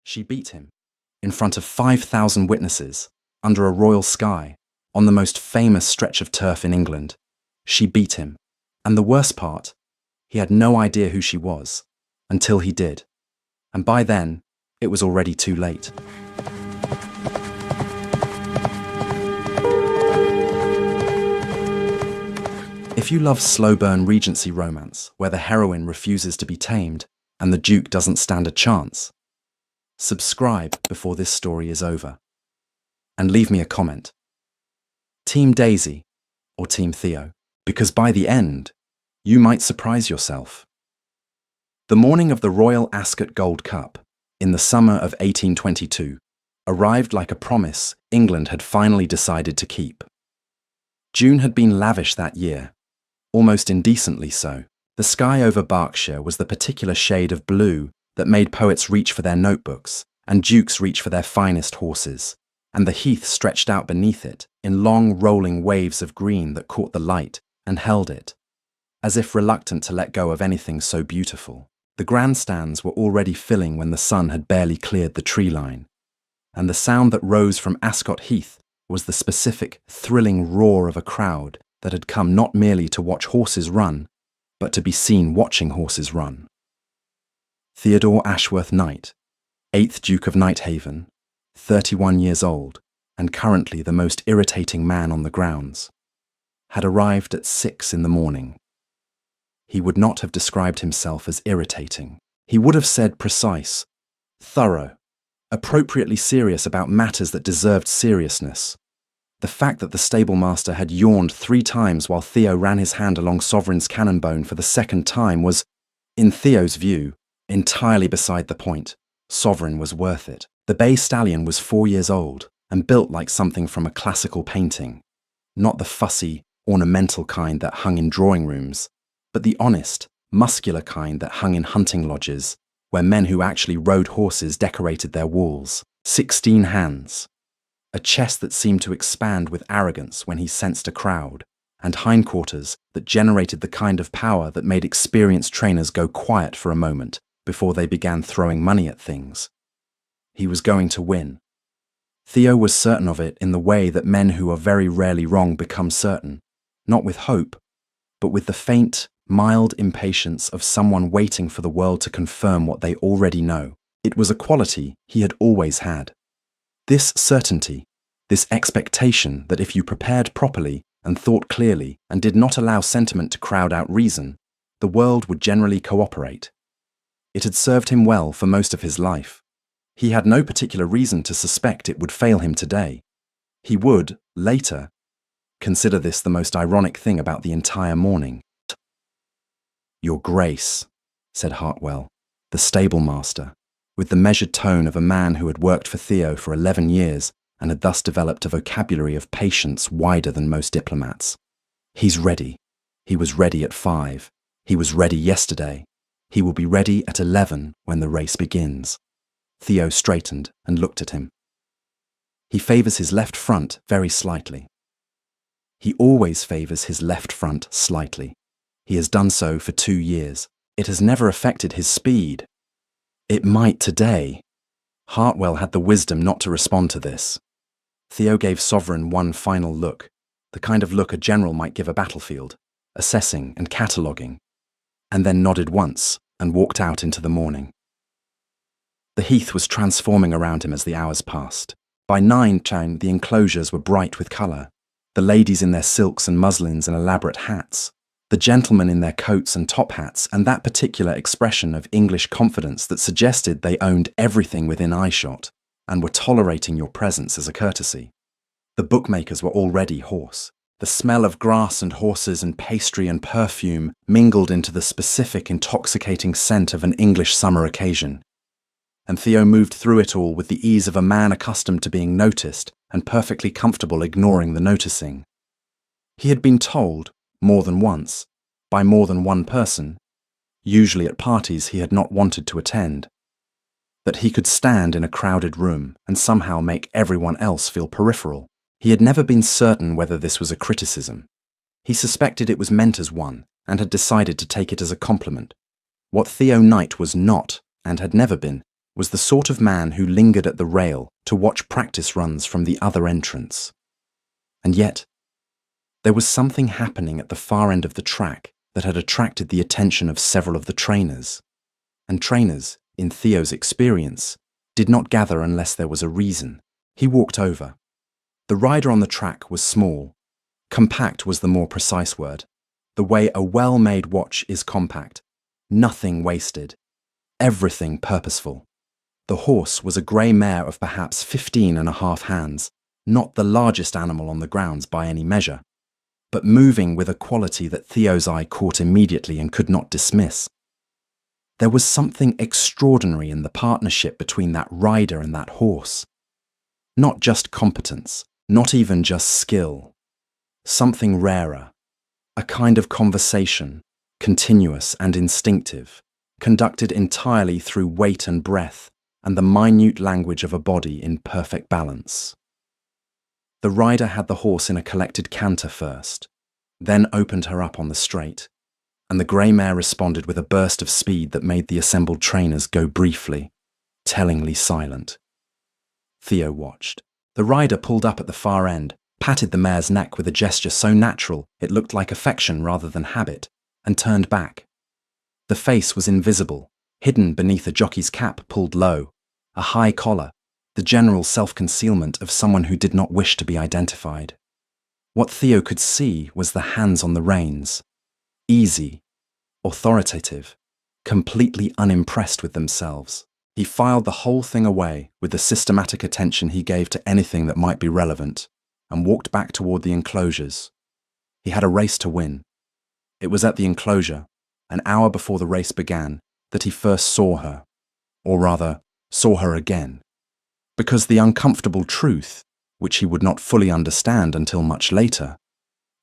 She beat him, in front of 5,000 witnesses, under a royal sky, on the most famous stretch of turf in England. She beat him, and the worst part, he had no idea who she was, until he did. And by then, it was already too late. If you love slow-burn Regency romance, where the heroine refuses to be tamed and the Duke doesn't stand a chance, subscribe before this story is over. And leave me a comment. Team Daisy or Team Theo? Because by the end, you might surprise yourself. The morning of the Royal Ascot Gold Cup, in the summer of 1822, arrived like a promise England had finally decided to keep. June had been lavish that year, almost indecently so. The sky over Berkshire was the particular shade of blue that made poets reach for their notebooks and dukes reach for their finest horses, and the heath stretched out beneath it in long rolling waves of green that caught the light and held it, as if reluctant to let go of anything so beautiful. The grandstands were already filling when the sun had barely cleared the tree line, and the sound that rose from Ascot Heath was the specific, thrilling roar of a crowd that had come not merely to watch horses run, but to be seen watching horses run. Theodore Ashworth Knight, 8th Duke of Nighthaven, 31 years old, and currently the most irritating man on the grounds, had arrived at 6 in the morning. He would not have described himself as irritating. He would have said precise, thorough, appropriately serious about matters that deserved seriousness. The fact that the stablemaster had yawned 3 times while Theo ran his hand along Sovereign's cannon bone for the 2nd time was, in Theo's view, entirely beside the point. Sovereign was worth it. The bay stallion was 4 years old and built like something from a classical painting, not the fussy, ornamental kind that hung in drawing rooms, but the honest, muscular kind that hung in hunting lodges, where men who actually rode horses decorated their walls. 16 hands. A chest that seemed to expand with arrogance when he sensed a crowd, and hindquarters that generated the kind of power that made experienced trainers go quiet for a moment before they began throwing money at things. He was going to win. Theo was certain of it in the way that men who are very rarely wrong become certain, not with hope, but with the faint, mild impatience of someone waiting for the world to confirm what they already know. It was a quality he had always had. This certainty, this expectation that if you prepared properly and thought clearly and did not allow sentiment to crowd out reason, the world would generally cooperate. It had served him well for most of his life. He had no particular reason to suspect it would fail him today. He would, later, consider this the most ironic thing about the entire morning. "Your Grace," said Hartwell, the stablemaster, with the measured tone of a man who had worked for Theo for 11 years and had thus developed a vocabulary of patience wider than most diplomats. "He's ready. He was ready at 5. He was ready yesterday. He will be ready at 11 when the race begins." Theo straightened and looked at him. "He favours his left front very slightly." He always favours his left front slightly. He has done so for 2 years. It has never affected his speed. It might today. Hartwell had the wisdom not to respond to this. Theo gave Sovereign one final look, the kind of look a general might give a battlefield, assessing and cataloguing, and then nodded once and walked out into the morning. The heath was transforming around him as the hours passed. By 9 the enclosures were bright with colour, the ladies in their silks and muslins and elaborate hats, the gentlemen in their coats and top hats, and that particular expression of English confidence that suggested they owned everything within eyeshot and were tolerating your presence as a courtesy. The bookmakers were already hoarse. The smell of grass and horses and pastry and perfume mingled into the specific intoxicating scent of an English summer occasion. And Theo moved through it all with the ease of a man accustomed to being noticed and perfectly comfortable ignoring the noticing. He had been told, more than once, by more than one person, usually at parties he had not wanted to attend, that he could stand in a crowded room and somehow make everyone else feel peripheral. He had never been certain whether this was a criticism. He suspected it was meant as one and had decided to take it as a compliment. What Theo Knight was not, and had never been, was the sort of man who lingered at the rail to watch practice runs from the other entrance. And yet, there was something happening at the far end of the track that had attracted the attention of several of the trainers. And trainers, in Theo's experience, did not gather unless there was a reason. He walked over. The rider on the track was small. Compact was the more precise word. The way a well-made watch is compact. Nothing wasted. Everything purposeful. The horse was a grey mare of perhaps 15.5 hands, not the largest animal on the grounds by any measure, but moving with a quality that Theo's eye caught immediately and could not dismiss. There was something extraordinary in the partnership between that rider and that horse. Not just competence, not even just skill. Something rarer. A kind of conversation, continuous and instinctive, conducted entirely through weight and breath and the minute language of a body in perfect balance. The rider had the horse in a collected canter first, then opened her up on the straight, and the grey mare responded with a burst of speed that made the assembled trainers go briefly, tellingly silent. Theo watched. The rider pulled up at the far end, patted the mare's neck with a gesture so natural it looked like affection rather than habit, and turned back. The face was invisible, hidden beneath a jockey's cap pulled low, a high collar, the general self-concealment of someone who did not wish to be identified. What Theo could see was the hands on the reins, easy, authoritative, completely unimpressed with themselves. He filed the whole thing away with the systematic attention he gave to anything that might be relevant, and walked back toward the enclosures. He had a race to win. It was at the enclosure, an hour before the race began, that he first saw her, or rather, saw her again. Because the uncomfortable truth, which he would not fully understand until much later,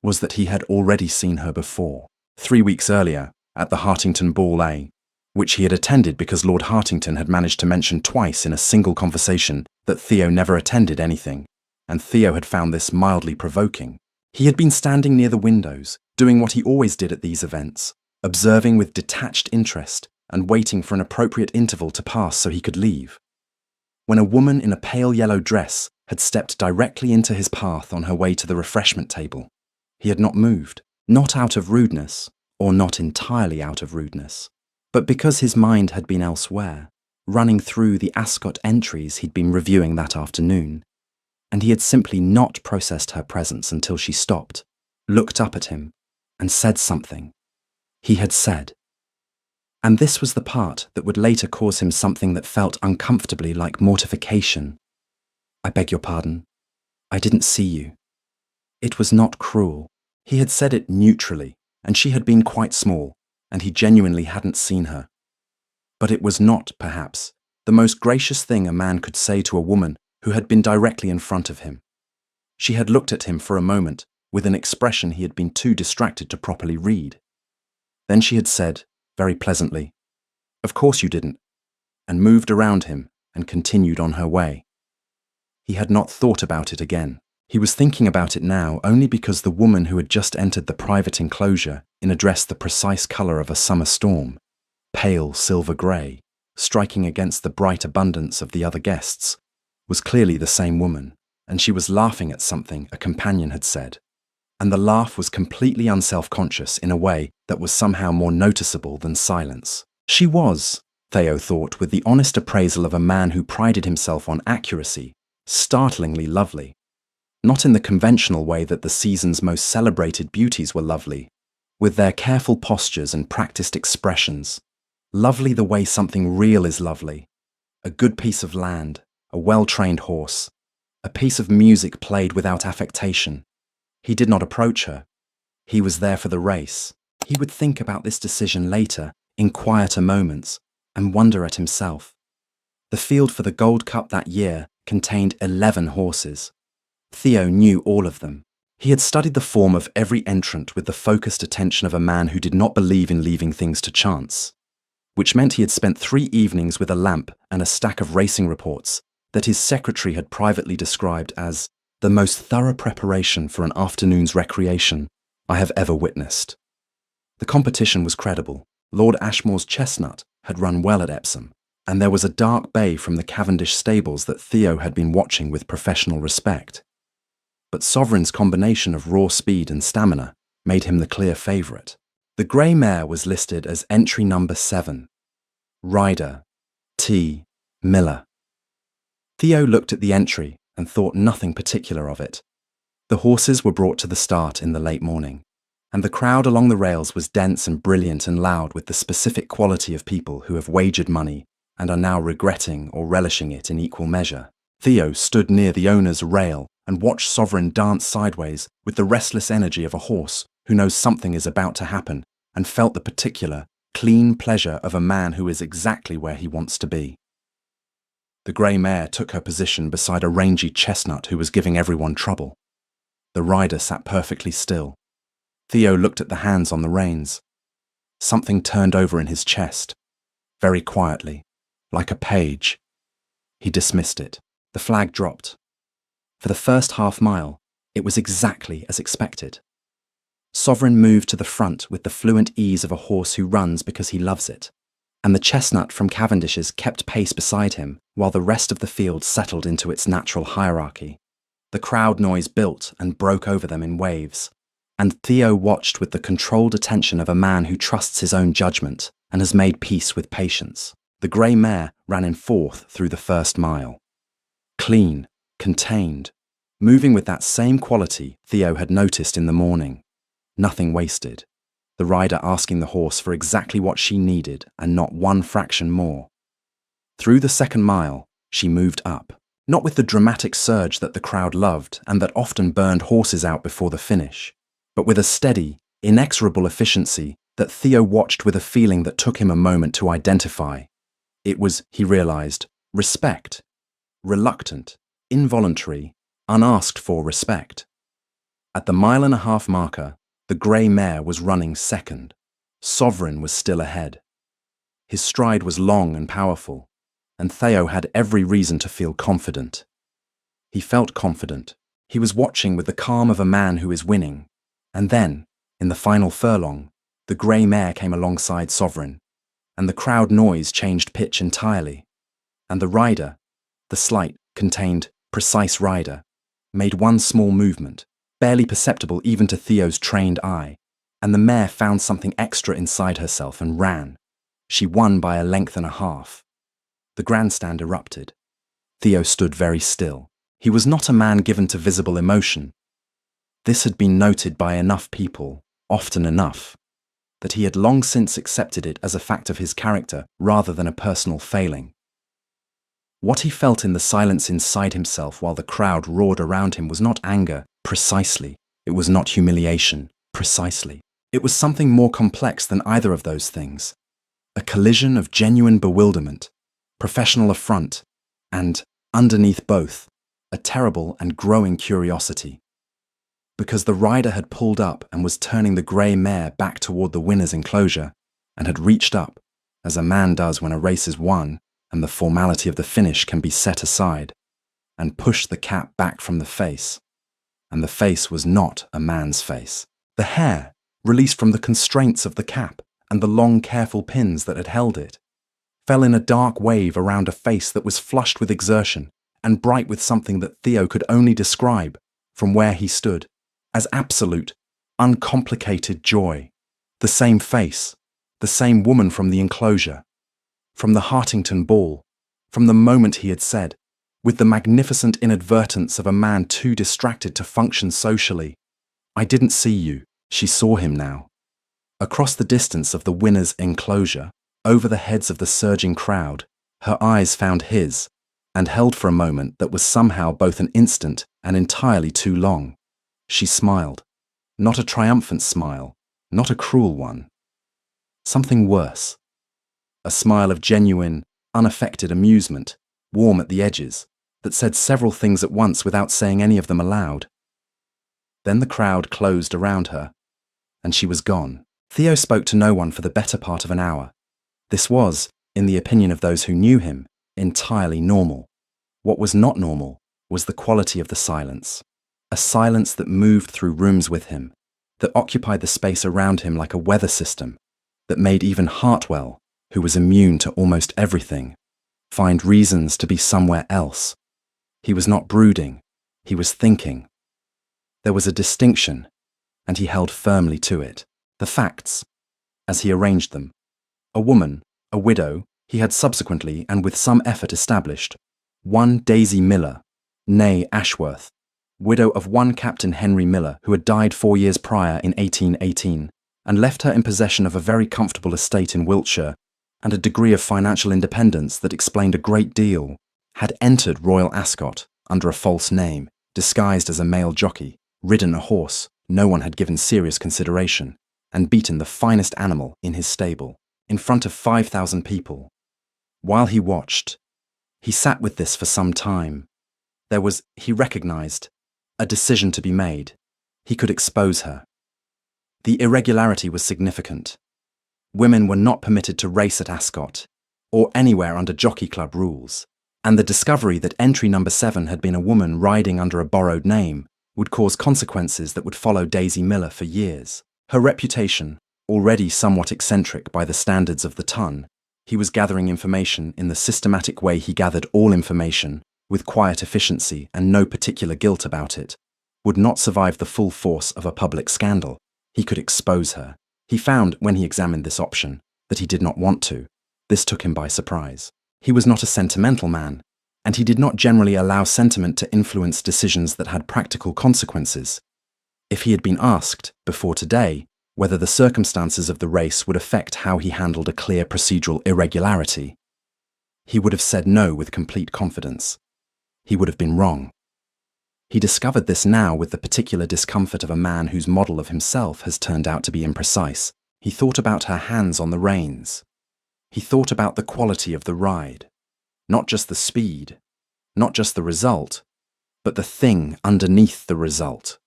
was that he had already seen her before, 3 weeks earlier, at the Hartington Ball A, which he had attended because Lord Hartington had managed to mention twice in a single conversation that Theo never attended anything, and Theo had found this mildly provoking. He had been standing near the windows, doing what he always did at these events, observing with detached interest and waiting for an appropriate interval to pass so he could leave, when a woman in a pale yellow dress had stepped directly into his path on her way to the refreshment table. He had not moved, not out of rudeness, or not entirely out of rudeness, but because his mind had been elsewhere, running through the Ascot entries he'd been reviewing that afternoon, and he had simply not processed her presence until she stopped, looked up at him, and said something. He had said. And this was the part that would later cause him something that felt uncomfortably like mortification. "I beg your pardon. I didn't see you." It was not cruel. He had said it neutrally, and she had been quite small, and he genuinely hadn't seen her. But it was not, perhaps, the most gracious thing a man could say to a woman who had been directly in front of him. She had looked at him for a moment with an expression he had been too distracted to properly read. Then she had said, very pleasantly, "Of course you didn't," and moved around him and continued on her way. He had not thought about it again. He was thinking about it now only because the woman who had just entered the private enclosure in a dress the precise colour of a summer storm, pale silver grey, striking against the bright abundance of the other guests, was clearly the same woman, and she was laughing at something a companion had said. And the laugh was completely unself-conscious in a way that was somehow more noticeable than silence. She was, Theo thought with the honest appraisal of a man who prided himself on accuracy, startlingly lovely. Not in the conventional way that the season's most celebrated beauties were lovely, with their careful postures and practiced expressions. Lovely the way something real is lovely. A good piece of land, a well-trained horse, a piece of music played without affectation. He did not approach her. He was there for the race. He would think about this decision later, in quieter moments, and wonder at himself. The field for the Gold Cup that year contained 11 horses. Theo knew all of them. He had studied the form of every entrant with the focused attention of a man who did not believe in leaving things to chance, which meant he had spent 3 evenings with a lamp and a stack of racing reports that his secretary had privately described as the most thorough preparation for an afternoon's recreation I have ever witnessed. The competition was credible. Lord Ashmore's chestnut had run well at Epsom. and there was a dark bay from the Cavendish stables that Theo had been watching with professional respect. But Sovereign's combination of raw speed and stamina made him the clear favourite. The grey mare was listed as entry number 7, rider T. Miller. Theo looked at the entry and thought nothing particular of it. The horses were brought to the start in the late morning, and the crowd along the rails was dense and brilliant and loud with the specific quality of people who have wagered money and are now regretting or relishing it in equal measure. Theo stood near the owner's rail and watched Sovereign dance sideways with the restless energy of a horse who knows something is about to happen and felt the particular, clean pleasure of a man who is exactly where he wants to be. The grey mare took her position beside a rangy chestnut who was giving everyone trouble. The rider sat perfectly still. Theo looked at the hands on the reins. Something turned over in his chest, very quietly, like a page. He dismissed it. The flag dropped. For the first half mile, it was exactly as expected. Sovereign moved to the front with the fluent ease of a horse who runs because he loves it, and the chestnut from Cavendish's kept pace beside him while the rest of the field settled into its natural hierarchy. The crowd noise built and broke over them in waves, and Theo watched with the controlled attention of a man who trusts his own judgment and has made peace with patience. The grey mare ran in fourth through the first mile. Clean, contained, moving with that same quality Theo had noticed in the morning. Nothing wasted. The rider asking the horse for exactly what she needed and not one fraction more. Through the second mile, she moved up, not with the dramatic surge that the crowd loved and that often burned horses out before the finish, but with a steady, inexorable efficiency that Theo watched with a feeling that took him a moment to identify. It was, he realized, respect. Reluctant, involuntary, unasked for respect. At the 1.5-mile marker, the grey mare was running second. Sovereign was still ahead. His stride was long and powerful, and Theo had every reason to feel confident. He felt confident. He was watching with the calm of a man who is winning. And then, in the final furlong, the grey mare came alongside Sovereign, and the crowd noise changed pitch entirely. And the rider, the slight, contained, precise rider, made one small movement, barely perceptible even to Theo's trained eye, and the mare found something extra inside herself and ran. She won by 1.5 lengths. The grandstand erupted. Theo stood very still. He was not a man given to visible emotion. This had been noted by enough people, often enough, that he had long since accepted it as a fact of his character rather than a personal failing. What he felt in the silence inside himself while the crowd roared around him was not anger, precisely. It was not humiliation, precisely. It was something more complex than either of those things. A collision of genuine bewilderment, professional affront, and, underneath both, a terrible and growing curiosity. Because the rider had pulled up and was turning the grey mare back toward the winner's enclosure, and had reached up, as a man does when a race is won and the formality of the finish can be set aside, and pushed the cap back from the face. And the face was not a man's face. The hair, released from the constraints of the cap and the long, careful pins that had held it, fell in a dark wave around a face that was flushed with exertion and bright with something that Theo could only describe, from where he stood, as absolute, uncomplicated joy. The same face, the same woman from the enclosure, from the Hartington ball, from the moment he had said, with the magnificent inadvertence of a man too distracted to function socially, "I didn't see you." She saw him now. Across the distance of the winner's enclosure, over the heads of the surging crowd, her eyes found his, and held for a moment that was somehow both an instant and entirely too long. She smiled. Not a triumphant smile, not a cruel one. Something worse. A smile of genuine, unaffected amusement, warm at the edges, that said several things at once without saying any of them aloud. Then the crowd closed around her, and she was gone. Theo spoke to no one for the better part of an hour. This was, in the opinion of those who knew him, entirely normal. What was not normal was the quality of the silence. A silence that moved through rooms with him, that occupied the space around him like a weather system, that made even Hartwell, who was immune to almost everything, find reasons to be somewhere else. He was not brooding, he was thinking. There was a distinction, and he held firmly to it. The facts, as he arranged them. A woman, a widow, he had subsequently and with some effort established. One Daisy Miller, née Ashworth, widow of one Captain Henry Miller, who had died 4 years prior in 1818, and left her in possession of a very comfortable estate in Wiltshire, and a degree of financial independence that explained a great deal, had entered Royal Ascot under a false name, disguised as a male jockey, ridden a horse no one had given serious consideration, and beaten the finest animal in his stable, in front of 5,000 people. While he watched, he sat with this for some time. There was, he recognized, a decision to be made. He could expose her. The irregularity was significant. Women were not permitted to race at Ascot, or anywhere under Jockey Club rules, and the discovery that entry number 7 had been a woman riding under a borrowed name would cause consequences that would follow Daisy Miller for years. Her reputation, already somewhat eccentric by the standards of the ton, he was gathering information in the systematic way he gathered all information, with quiet efficiency and no particular guilt about it, would not survive the full force of a public scandal. He could expose her. He found, when he examined this option, that he did not want to. This took him by surprise. He was not a sentimental man, and he did not generally allow sentiment to influence decisions that had practical consequences. If he had been asked, before today, whether the circumstances of the race would affect how he handled a clear procedural irregularity, he would have said no with complete confidence. He would have been wrong. He discovered this now with the particular discomfort of a man whose model of himself has turned out to be imprecise. He thought about her hands on the reins. He thought about the quality of the ride. Not just the speed, not just the result, but the thing underneath the result.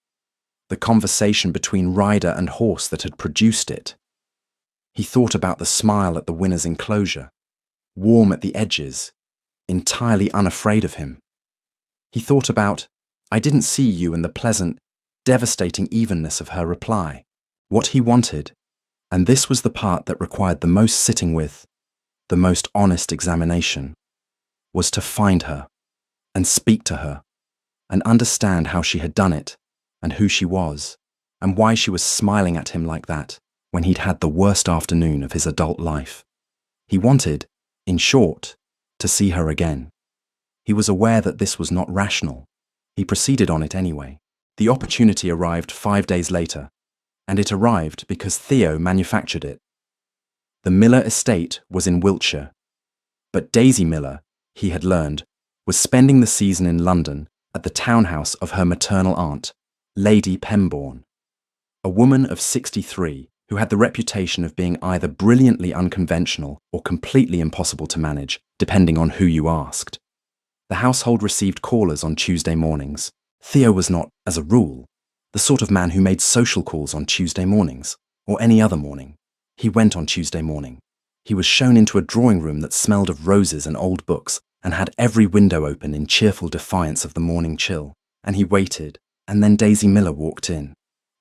The conversation between rider and horse that had produced it. He thought about the smile at the winner's enclosure, warm at the edges, entirely unafraid of him. He thought about, "I didn't see you," and the pleasant, devastating evenness of her reply. What he wanted, and this was the part that required the most sitting with, the most honest examination, was to find her, and speak to her, and understand how she had done it, and who she was, and why she was smiling at him like that when he'd had the worst afternoon of his adult life. He wanted, in short, to see her again. He was aware that this was not rational. He proceeded on it anyway. The opportunity arrived 5 days later, and it arrived because Theo manufactured it. The Miller estate was in Wiltshire, but Daisy Miller, he had learned, was spending the season in London at the townhouse of her maternal aunt, Lady Pembourne, a woman of 63 who had the reputation of being either brilliantly unconventional or completely impossible to manage, depending on who you asked. The household received callers on Tuesday mornings. Theo was not, as a rule, the sort of man who made social calls on Tuesday mornings, or any other morning. He went on Tuesday morning. He was shown into a drawing room that smelled of roses and old books, and had every window open in cheerful defiance of the morning chill, and he waited, and then Daisy Miller walked in.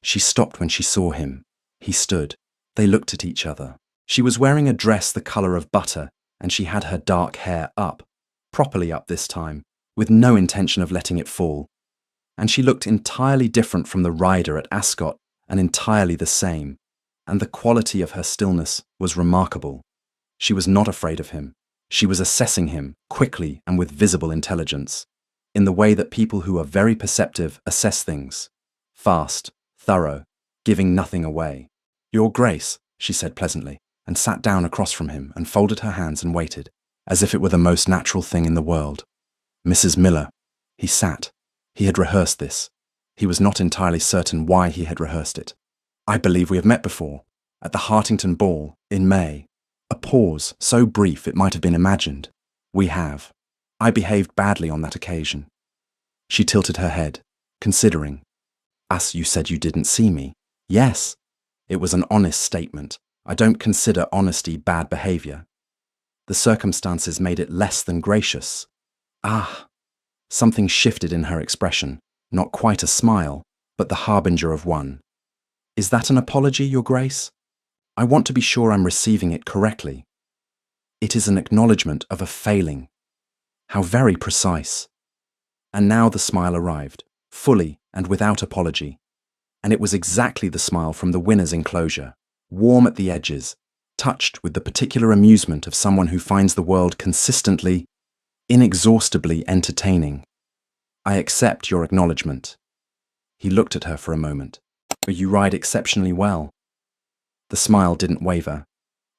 She stopped when she saw him. He stood. They looked at each other. She was wearing a dress the colour of butter, and she had her dark hair up, properly up this time, with no intention of letting it fall. And she looked entirely different from the rider at Ascot, and entirely the same, and the quality of her stillness was remarkable. She was not afraid of him. She was assessing him, quickly and with visible intelligence, in the way that people who are very perceptive assess things. Fast, thorough, giving nothing away. "Your Grace," she said pleasantly, and sat down across from him and folded her hands and waited, as if it were the most natural thing in the world. "Mrs. Miller." He sat. He had rehearsed this. He was not entirely certain why he had rehearsed it. "I believe we have met before, at the Hartington Ball, in May." A pause, so brief it might have been imagined. "We have. I behaved badly on that occasion." She tilted her head, considering. "As you said you didn't see me." "Yes." It was an honest statement. I don't consider honesty bad behaviour. The circumstances made it less than gracious. "Ah." Something shifted in her expression, not quite a smile, but the harbinger of one. "Is that an apology, Your Grace? I want to be sure I'm receiving it correctly." "It is an acknowledgement of a failing," How very precise. And now the smile arrived, fully and without apology. And it was exactly the smile from the winner's enclosure, warm at the edges, touched with the particular amusement of someone who finds the world consistently, inexhaustibly entertaining. I accept your acknowledgement. He looked at her for a moment. You ride exceptionally well. The smile didn't waver,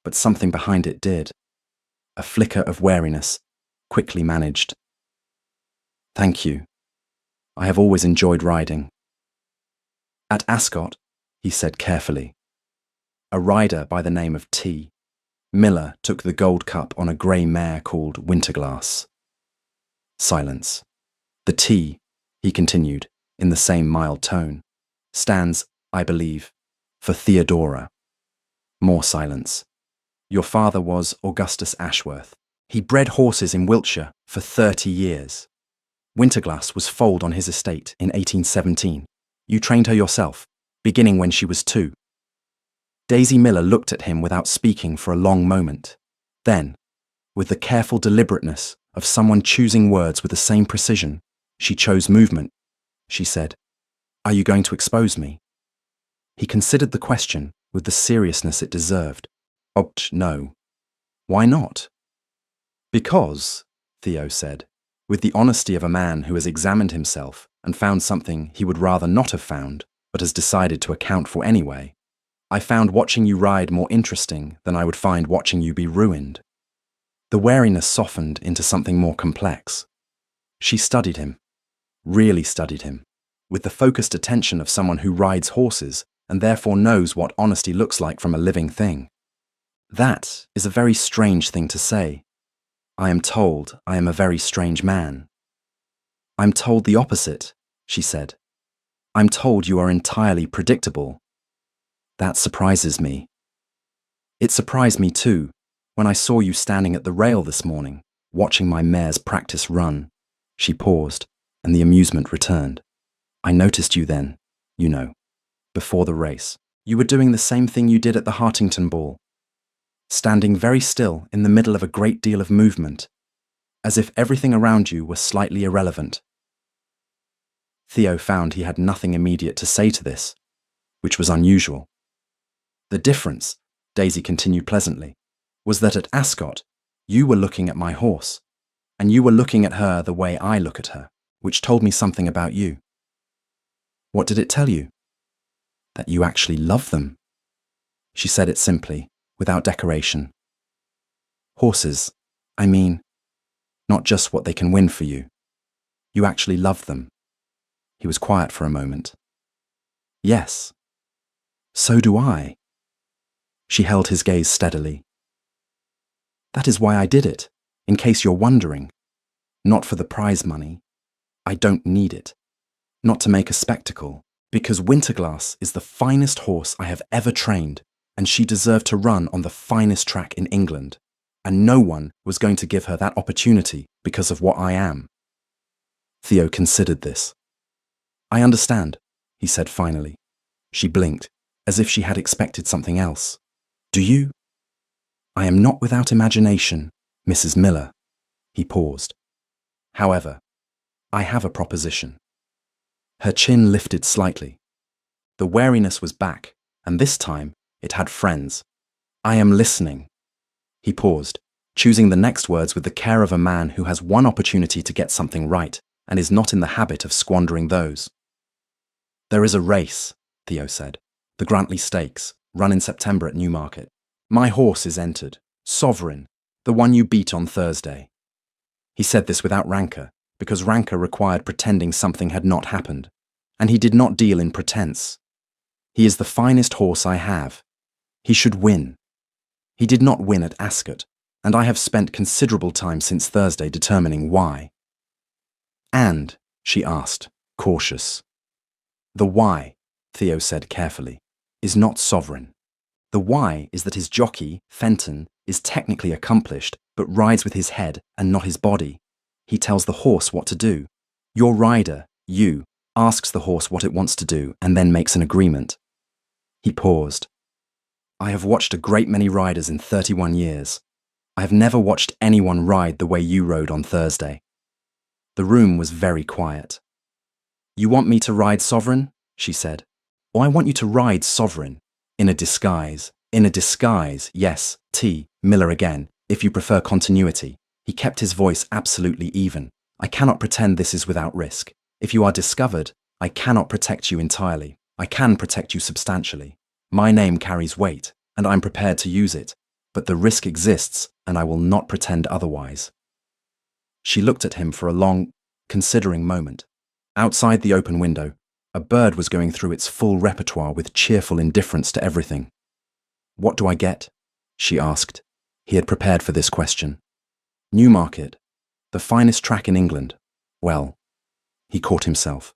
but something behind it did. A flicker of wariness, quickly managed. Thank you. I have always enjoyed riding. At Ascot, he said carefully, a rider by the name of T. Miller took the Gold Cup on a grey mare called Winterglass. Silence. The T, he continued, in the same mild tone, stands, I believe, for Theodora. More silence. Your father was Augustus Ashworth. He bred horses in Wiltshire for 30 years. Winterglass was foaled on his estate in 1817. You trained her yourself, beginning when she was 2. Daisy Miller looked at him without speaking for a long moment. Then, with the careful deliberateness of someone choosing words with the same precision, she chose movement. She said, "Are you going to expose me?" He considered the question with the seriousness it deserved. No. Why not? Because, Theo said, with the honesty of a man who has examined himself and found something he would rather not have found, but has decided to account for anyway, I found watching you ride more interesting than I would find watching you be ruined. The wariness softened into something more complex. She studied him, really studied him, with the focused attention of someone who rides horses and therefore knows what honesty looks like from a living thing. That is a very strange thing to say. I am told I am a very strange man. I'm told the opposite, she said. I'm told you are entirely predictable. That surprises me. It surprised me too, when I saw you standing at the rail this morning, watching my mare's practice run. She paused, and the amusement returned. I noticed you then, you know, before the race. You were doing the same thing you did at the Hartington ball, standing very still in the middle of a great deal of movement, as if everything around you were slightly irrelevant. Theo found he had nothing immediate to say to this, which was unusual. The difference, Daisy continued pleasantly, was that at Ascot, you were looking at my horse, and you were looking at her the way I look at her, which told me something about you. What did it tell you? That you actually love them. She said it simply, without decoration. Horses, I mean, not just what they can win for you. You actually love them. He was quiet for a moment. Yes. So do I. She held his gaze steadily. That is why I did it, in case you're wondering. Not for the prize money. I don't need it. Not to make a spectacle, because Winterglass is the finest horse I have ever trained, and she deserved to run on the finest track in England, and no one was going to give her that opportunity because of what I am. Theo considered this. I understand, he said finally. She blinked, as if she had expected something else. Do you? I am not without imagination, Mrs. Miller. He paused. However, I have a proposition. Her chin lifted slightly. The wariness was back, and this time it had friends. I am listening. He paused, choosing the next words with the care of a man who has one opportunity to get something right and is not in the habit of squandering those. There is a race, Theo said, the Grantley Stakes, run in September at Newmarket. My horse is entered, Sovereign, the one you beat on Thursday. He said this without rancour, because rancour required pretending something had not happened, and he did not deal in pretense. He is the finest horse I have. He should win. He did not win at Ascot, and I have spent considerable time since Thursday determining why. And, she asked, cautious. The why, Theo said carefully, is not Sovereign. The why is that his jockey, Fenton, is technically accomplished, but rides with his head and not his body. He tells the horse what to do. Your rider, you, asks the horse what it wants to do and then makes an agreement. He paused. I have watched a great many riders in 31 years. I have never watched anyone ride the way you rode on Thursday. The room was very quiet. You want me to ride Sovereign? She said. Oh, I want you to ride Sovereign. In a disguise. In a disguise, yes, T. Miller again, if you prefer continuity. He kept his voice absolutely even. I cannot pretend this is without risk. If you are discovered, I cannot protect you entirely. I can protect you substantially. My name carries weight, and I'm prepared to use it. But the risk exists, and I will not pretend otherwise. She looked at him for a long, considering moment. Outside the open window, a bird was going through its full repertoire with cheerful indifference to everything. What do I get? She asked. He had prepared for this question. Newmarket, the finest track in England. Well, he caught himself.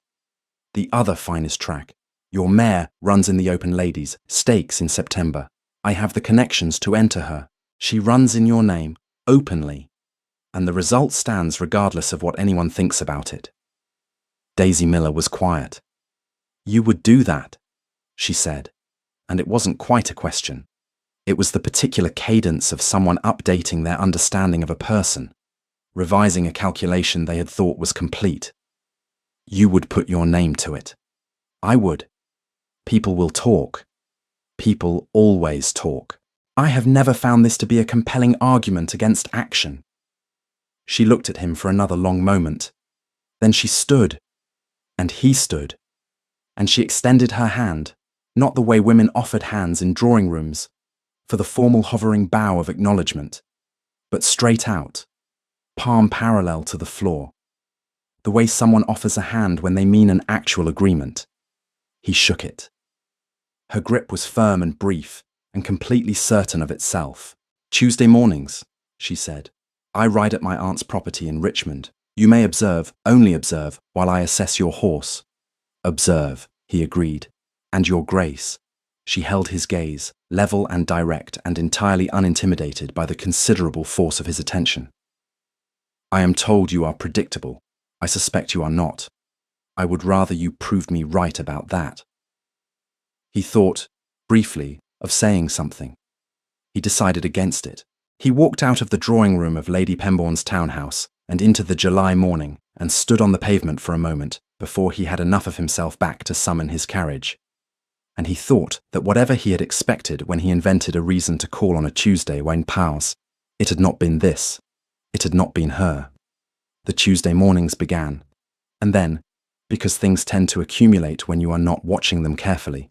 The other finest track. Your mare runs in the Open Ladies, Stakes in September. I have the connections to enter her. She runs in your name, openly. And the result stands regardless of what anyone thinks about it. Daisy Miller was quiet. You would do that, she said, and it wasn't quite a question. It was the particular cadence of someone updating their understanding of a person, revising a calculation they had thought was complete. You would put your name to it. I would. People will talk. People always talk. I have never found this to be a compelling argument against action. She looked at him for another long moment. Then she stood, and he stood, and she extended her hand, not the way women offered hands in drawing rooms, for the formal hovering bow of acknowledgement, but straight out, palm parallel to the floor, the way someone offers a hand when they mean an actual agreement. He shook it. Her grip was firm and brief, and completely certain of itself. Tuesday mornings, she said. I ride at my aunt's property in Richmond. You may observe, only observe, while I assess your horse. Observe, he agreed. And your grace. She held his gaze, level and direct and entirely unintimidated by the considerable force of his attention. I am told you are predictable. I suspect you are not. I would rather you proved me right about that. He thought, briefly, of saying something. He decided against it. He walked out of the drawing room of Lady Pembourne's townhouse and into the July morning and stood on the pavement for a moment before he had enough of himself back to summon his carriage. And he thought that whatever he had expected when he invented a reason to call on a Tuesday when Pause, it had not been this. It had not been her. The Tuesday mornings began. And then, because things tend to accumulate when you are not watching them carefully,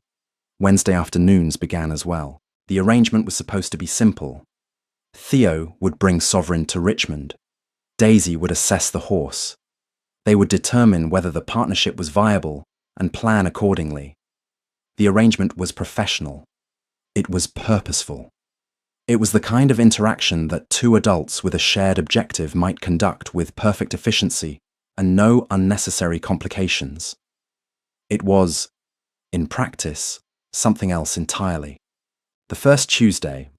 Wednesday afternoons began as well. The arrangement was supposed to be simple. Theo would bring Sovereign to Richmond. Daisy would assess the horse. They would determine whether the partnership was viable and plan accordingly. The arrangement was professional. It was purposeful. It was the kind of interaction that two adults with a shared objective might conduct with perfect efficiency and no unnecessary complications. It was, in practice, something else entirely. The first Tuesday,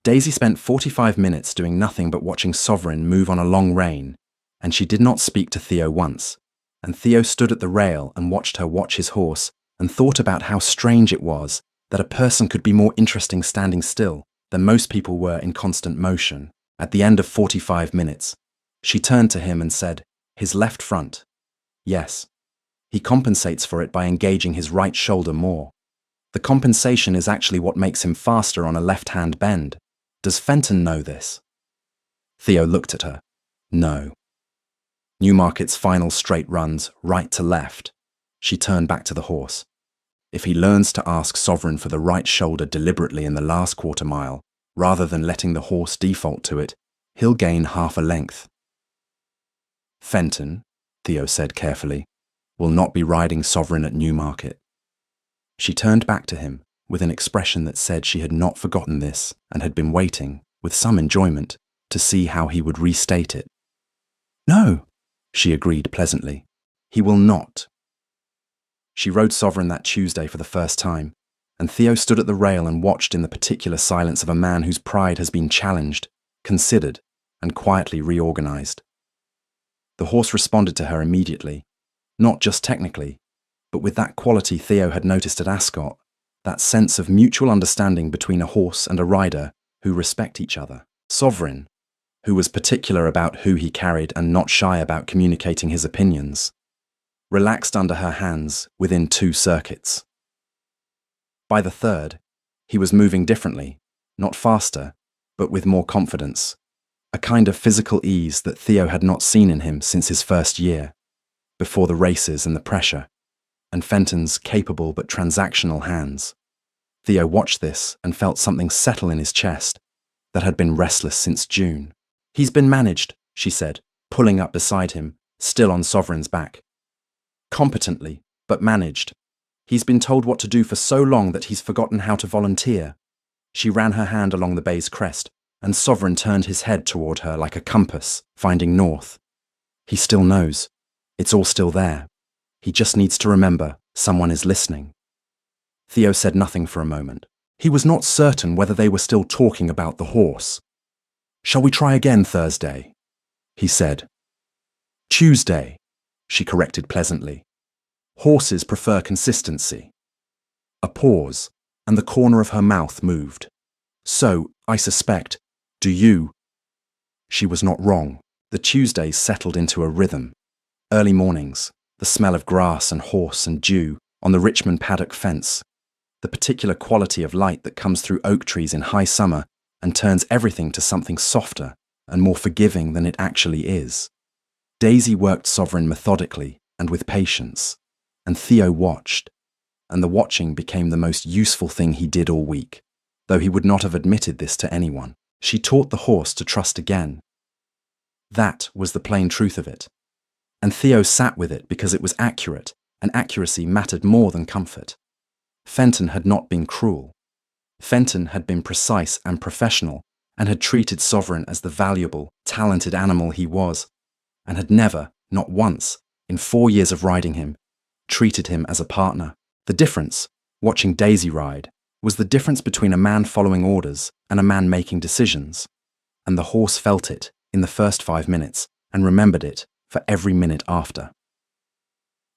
Daisy spent 45 minutes doing nothing but watching Sovereign move on a long rein, and she did not speak to Theo once, and Theo stood at the rail and watched her watch his horse and thought about how strange it was that a person could be more interesting standing still than most people were in constant motion. At the end of 45 minutes, she turned to him and said, his left front. Yes. He compensates for it by engaging his right shoulder more. The compensation is actually what makes him faster on a left-hand bend. Does Fenton know this? Theo looked at her. No. Newmarket's final straight runs right to left. She turned back to the horse. If he learns to ask Sovereign for the right shoulder deliberately in the last quarter mile, rather than letting the horse default to it, he'll gain half a length. Fenton, Theo said carefully, will not be riding Sovereign at Newmarket. She turned back to him with an expression that said she had not forgotten this and had been waiting, with some enjoyment, to see how he would restate it. No, she agreed pleasantly. He will not. She rode Sovereign that Tuesday for the first time, and Theo stood at the rail and watched in the particular silence of a man whose pride has been challenged, considered, and quietly reorganized. The horse responded to her immediately, not just technically, but with that quality Theo had noticed at Ascot, that sense of mutual understanding between a horse and a rider who respect each other. Sovereign, who was particular about who he carried and not shy about communicating his opinions, relaxed under her hands within 2 circuits. By the third, he was moving differently, not faster, but with more confidence, a kind of physical ease that Theo had not seen in him since his first year, before the races and the pressure, and Fenton's capable but transactional hands. Theo watched this and felt something settle in his chest that had been restless since June. "He's been managed," she said, pulling up beside him, still on Sovereign's back. "Competently, but managed. He's been told what to do for so long that he's forgotten how to volunteer." She ran her hand along the bay's crest, and Sovereign turned his head toward her like a compass, finding north. "He still knows. It's all still there. He just needs to remember someone is listening." Theo said nothing for a moment. He was not certain whether they were still talking about the horse. "Shall we try again Thursday?" he said. "Tuesday," she corrected pleasantly. "Horses prefer consistency." A pause, and the corner of her mouth moved. "So, I suspect, do you?" She was not wrong. The Tuesdays settled into a rhythm. Early mornings, the smell of grass and horse and dew on the Richmond paddock fence, the particular quality of light that comes through oak trees in high summer and turns everything to something softer and more forgiving than it actually is. Daisy worked Sovereign methodically and with patience, and Theo watched, and the watching became the most useful thing he did all week, though he would not have admitted this to anyone. She taught the horse to trust again. That was the plain truth of it, and Theo sat with it because it was accurate, and accuracy mattered more than comfort. Fenton had not been cruel. Fenton had been precise and professional, and had treated Sovereign as the valuable, talented animal he was, and had never, not once, in 4 years of riding him, treated him as a partner. The difference, watching Daisy ride, was the difference between a man following orders and a man making decisions, and the horse felt it in the first 5 minutes and remembered it for every minute after.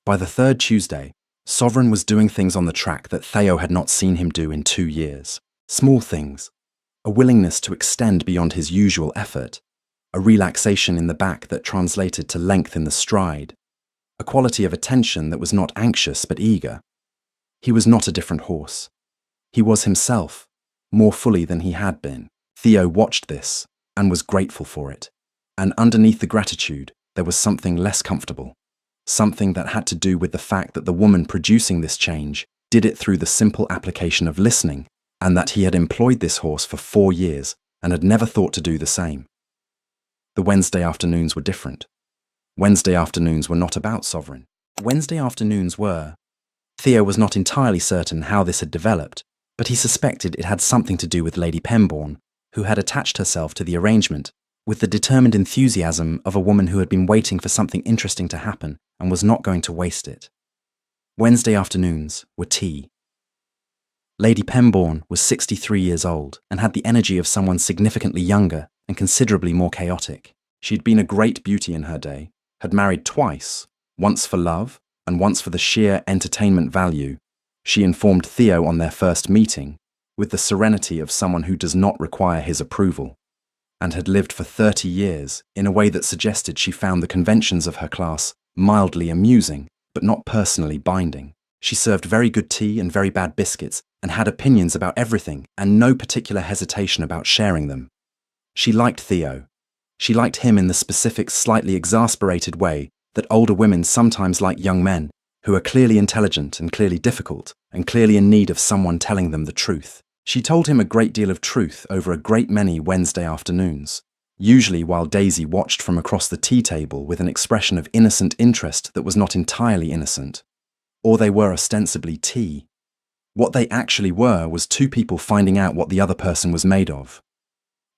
By the third Tuesday, Sovereign was doing things on the track that Theo had not seen him do in 2 years. Small things, a willingness to extend beyond his usual effort, a relaxation in the back that translated to length in the stride, a quality of attention that was not anxious but eager. He was not a different horse. He was himself, more fully than he had been. Theo watched this and was grateful for it. And underneath the gratitude, there was something less comfortable. Something that had to do with the fact that the woman producing this change did it through the simple application of listening, and that he had employed this horse for 4 years and had never thought to do the same. The Wednesday afternoons were different. Wednesday afternoons were not about Sovereign. Wednesday afternoons were. Theo was not entirely certain how this had developed, but he suspected it had something to do with Lady Pembourne, who had attached herself to the arrangement with the determined enthusiasm of a woman who had been waiting for something interesting to happen and was not going to waste it. Wednesday afternoons were tea. Lady Pembourne was 63 years old and had the energy of someone significantly younger and considerably more chaotic. She'd been a great beauty in her day, had married twice, once for love and once for the sheer entertainment value, she informed Theo on their first meeting, with the serenity of someone who does not require his approval, and had lived for 30 years in a way that suggested she found the conventions of her class mildly amusing, but not personally binding. She served very good tea and very bad biscuits, and had opinions about everything and no particular hesitation about sharing them. She liked Theo. She liked him in the specific, slightly exasperated way that older women sometimes like young men, who are clearly intelligent and clearly difficult, and clearly in need of someone telling them the truth. She told him a great deal of truth over a great many Wednesday afternoons, usually while Daisy watched from across the tea table with an expression of innocent interest that was not entirely innocent. Or they were ostensibly tea. What they actually were was 2 people finding out what the other person was made of.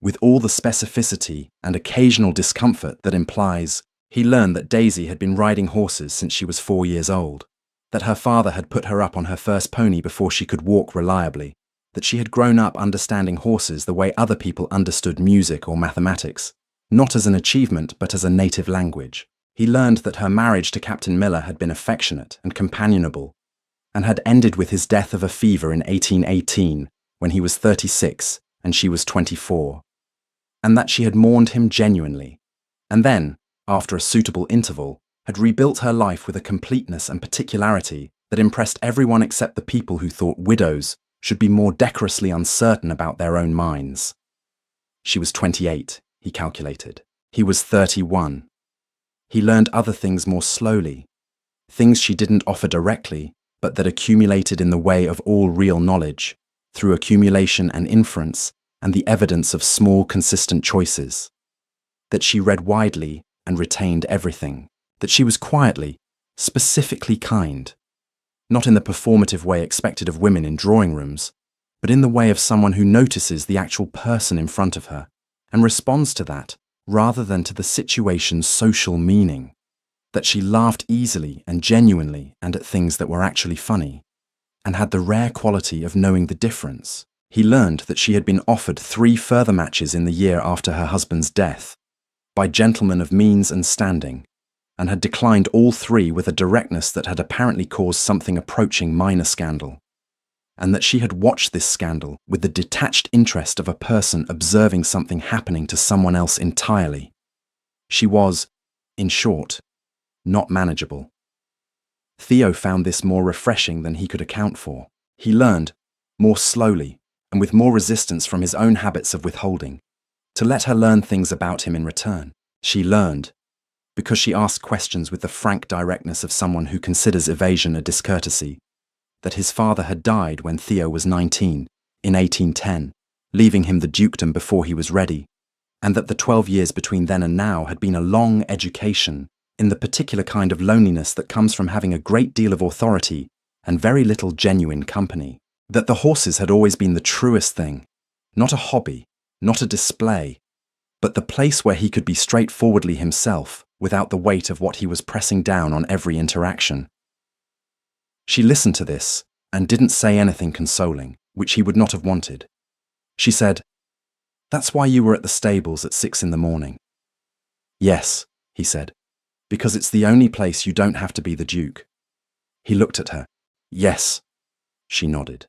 With all the specificity and occasional discomfort that implies, he learned that Daisy had been riding horses since she was 4 years old, that her father had put her up on her first pony before she could walk reliably, that she had grown up understanding horses the way other people understood music or mathematics, not as an achievement but as a native language. He learned that her marriage to Captain Miller had been affectionate and companionable, and had ended with his death of a fever in 1818, when he was 36 and she was 24. and that she had mourned him genuinely, and then, after a suitable interval, had rebuilt her life with a completeness and particularity that impressed everyone except the people who thought widows should be more decorously uncertain about their own minds. She was 28, he calculated. He was 31. He learned other things more slowly, things she didn't offer directly, but that accumulated in the way of all real knowledge, through accumulation and inference and the evidence of small, consistent choices. That she read widely and retained everything. That she was quietly, specifically kind. Not in the performative way expected of women in drawing rooms, but in the way of someone who notices the actual person in front of her and responds to that rather than to the situation's social meaning. That she laughed easily and genuinely and at things that were actually funny, and had the rare quality of knowing the difference. He learned that she had been offered 3 further matches in the year after her husband's death, by gentlemen of means and standing, and had declined all 3 with a directness that had apparently caused something approaching minor scandal, and that she had watched this scandal with the detached interest of a person observing something happening to someone else entirely. She was, in short, not manageable. Theo found this more refreshing than he could account for. He learned, more slowly, and with more resistance from his own habits of withholding, to let her learn things about him in return. She learned, because she asked questions with the frank directness of someone who considers evasion a discourtesy, that his father had died when Theo was 19, in 1810, leaving him the dukedom before he was ready, and that the 12 years between then and now had been a long education in the particular kind of loneliness that comes from having a great deal of authority and very little genuine company. That the horses had always been the truest thing, not a hobby, not a display, but the place where he could be straightforwardly himself without the weight of what he was pressing down on every interaction. She listened to this and didn't say anything consoling, which he would not have wanted. She said, "That's why you were at the stables at 6 in the morning." "Yes," he said, "because it's the only place you don't have to be the Duke." He looked at her. "Yes," she nodded,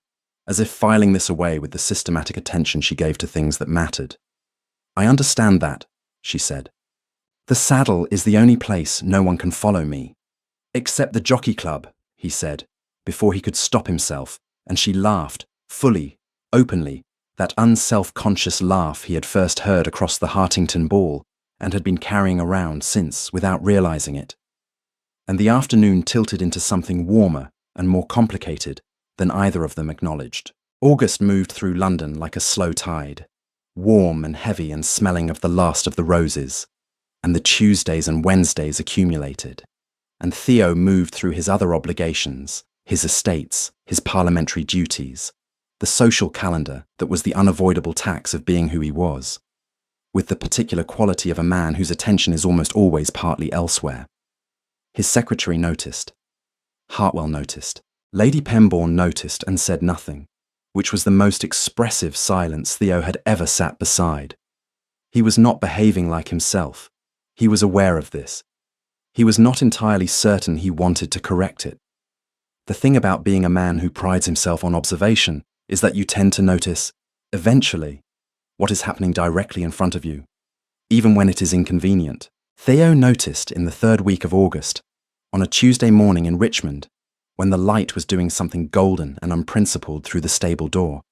as if filing this away with the systematic attention she gave to things that mattered. "I understand that," she said. "The saddle is the only place no one can follow me." "Except the Jockey Club," he said, before he could stop himself, and she laughed, fully, openly, that unself-conscious laugh he had first heard across the Hartington ball and had been carrying around since without realizing it. And the afternoon tilted into something warmer and more complicated than either of them acknowledged. August moved through London like a slow tide, warm and heavy and smelling of the last of the roses, and the Tuesdays and Wednesdays accumulated. And Theo moved through his other obligations, his estates, his parliamentary duties, the social calendar that was the unavoidable tax of being who he was, with the particular quality of a man whose attention is almost always partly elsewhere. His secretary noticed. Hartwell noticed. Lady Pembourne noticed and said nothing, which was the most expressive silence Theo had ever sat beside. He was not behaving like himself. He was aware of this. He was not entirely certain he wanted to correct it. The thing about being a man who prides himself on observation is that you tend to notice, eventually, what is happening directly in front of you, even when it is inconvenient. Theo noticed in the 3rd week of August, on a Tuesday morning in Richmond, when the light was doing something golden and unprincipled through the stable door,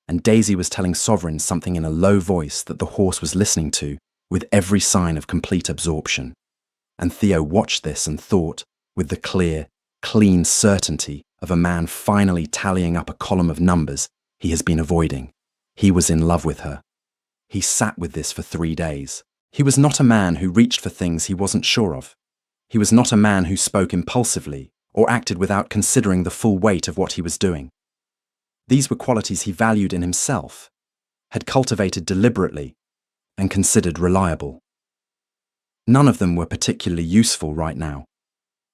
and Daisy was telling Sovereign something in a low voice that the horse was listening to with every sign of complete absorption. And Theo watched this and thought, with the clear, clean certainty of a man finally tallying up a column of numbers he has been avoiding. He was in love with her. He sat with this for 3 days. He was not a man who reached for things he wasn't sure of. He was not a man who spoke impulsively or acted without considering the full weight of what he was doing. These were qualities he valued in himself, had cultivated deliberately, and considered reliable. None of them were particularly useful right now,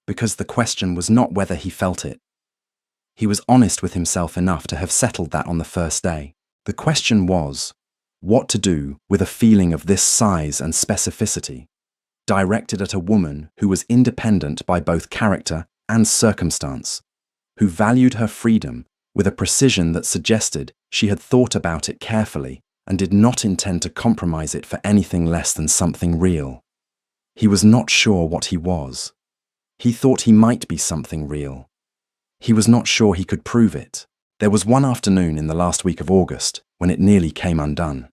because the question was not whether he felt it. He was honest with himself enough to have settled that on the first day. The question was, what to do with a feeling of this size and specificity, directed at a woman who was independent by both character and circumstance, who valued her freedom with a precision that suggested she had thought about it carefully and did not intend to compromise it for anything less than something real. He was not sure what he was. He thought he might be something real. He was not sure he could prove it. There was one afternoon in the last week of August when it nearly came undone,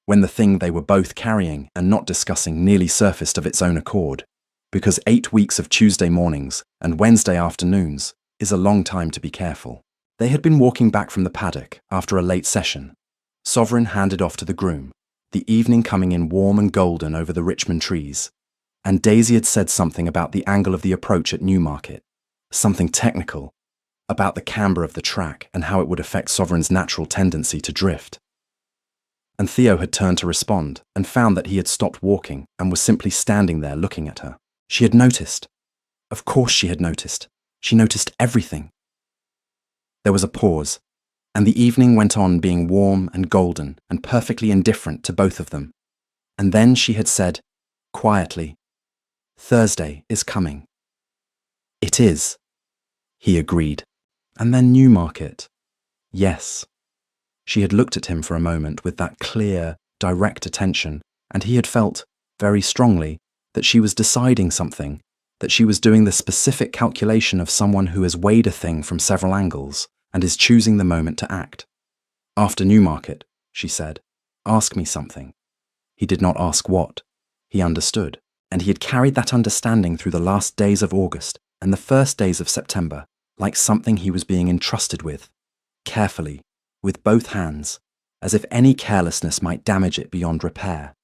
when the thing they were both carrying and not discussing nearly surfaced of its own accord, because 8 weeks of Tuesday mornings and Wednesday afternoons is a long time to be careful. They had been walking back from the paddock after a late session, Sovereign handed off to the groom, the evening coming in warm and golden over the Richmond trees, and Daisy had said something about the angle of the approach at Newmarket, something technical, about the camber of the track and how it would affect Sovereign's natural tendency to drift. And Theo had turned to respond and found that he had stopped walking and was simply standing there looking at her. She had noticed. Of course she had noticed. She noticed everything. There was a pause, and the evening went on being warm and golden and perfectly indifferent to both of them. And then she had said, quietly, "Thursday is coming." "It is," he agreed. "And then Newmarket." Yes. She had looked at him for a moment with that clear, direct attention, and he had felt, very strongly, that she was deciding something, that she was doing the specific calculation of someone who has weighed a thing from several angles and is choosing the moment to act. "After Newmarket," she said, "ask me something." He did not ask what. He understood, and he had carried that understanding through the last days of August and the first days of September, like something he was being entrusted with, carefully, with both hands, as if any carelessness might damage it beyond repair.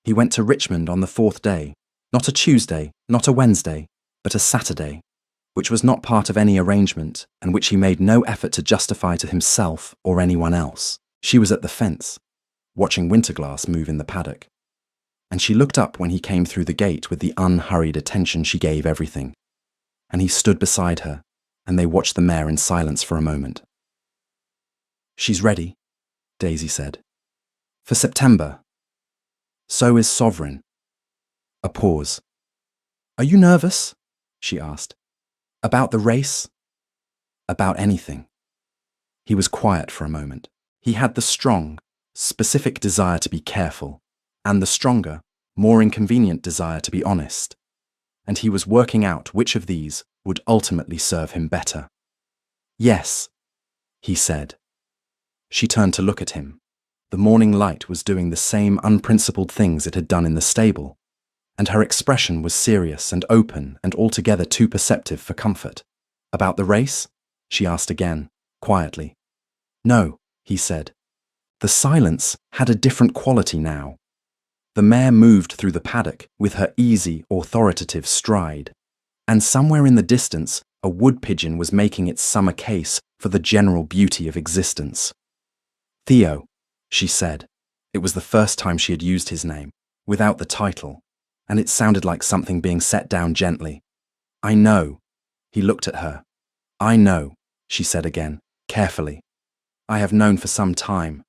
He went to Richmond on the 4th day, not a Tuesday, not a Wednesday, but a Saturday, which was not part of any arrangement and which he made no effort to justify to himself or anyone else. She was at the fence, watching Winterglass move in the paddock, and she looked up when he came through the gate with the unhurried attention she gave everything, and he stood beside her, and they watched the mare in silence for a moment. "She's ready," Daisy said. "For September. So is Sovereign." A pause. "Are you nervous?" she asked. "About the race?" "About anything." He was quiet for a moment. He had the strong, specific desire to be careful, and the stronger, more inconvenient desire to be honest, and he was working out which of these would ultimately serve him better. "Yes," he said. She turned to look at him. The morning light was doing the same unprincipled things it had done in the stable, and her expression was serious and open and altogether too perceptive for comfort. "About the race?" she asked again, quietly. "No," he said. The silence had a different quality now. The mare moved through the paddock with her easy, authoritative stride, and somewhere in the distance a wood pigeon was making its summer case for the general beauty of existence. "Theo," she said. It was the first time she had used his name, without the title, and it sounded like something being set down gently. "I know." He looked at her. "I know," she said again, carefully. "I have known for some time.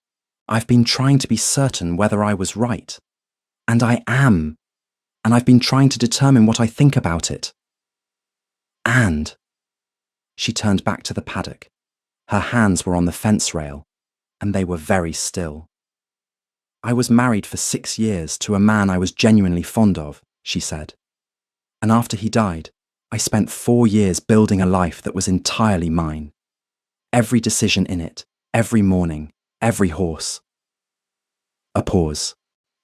I've been trying to be certain whether I was right. And I am. And I've been trying to determine what I think about it. And..." She turned back to the paddock. Her hands were on the fence rail, and they were very still. "I was married for 6 years to a man I was genuinely fond of," she said. "And after he died, I spent 4 years building a life that was entirely mine. Every decision in it, every morning, every horse." A pause.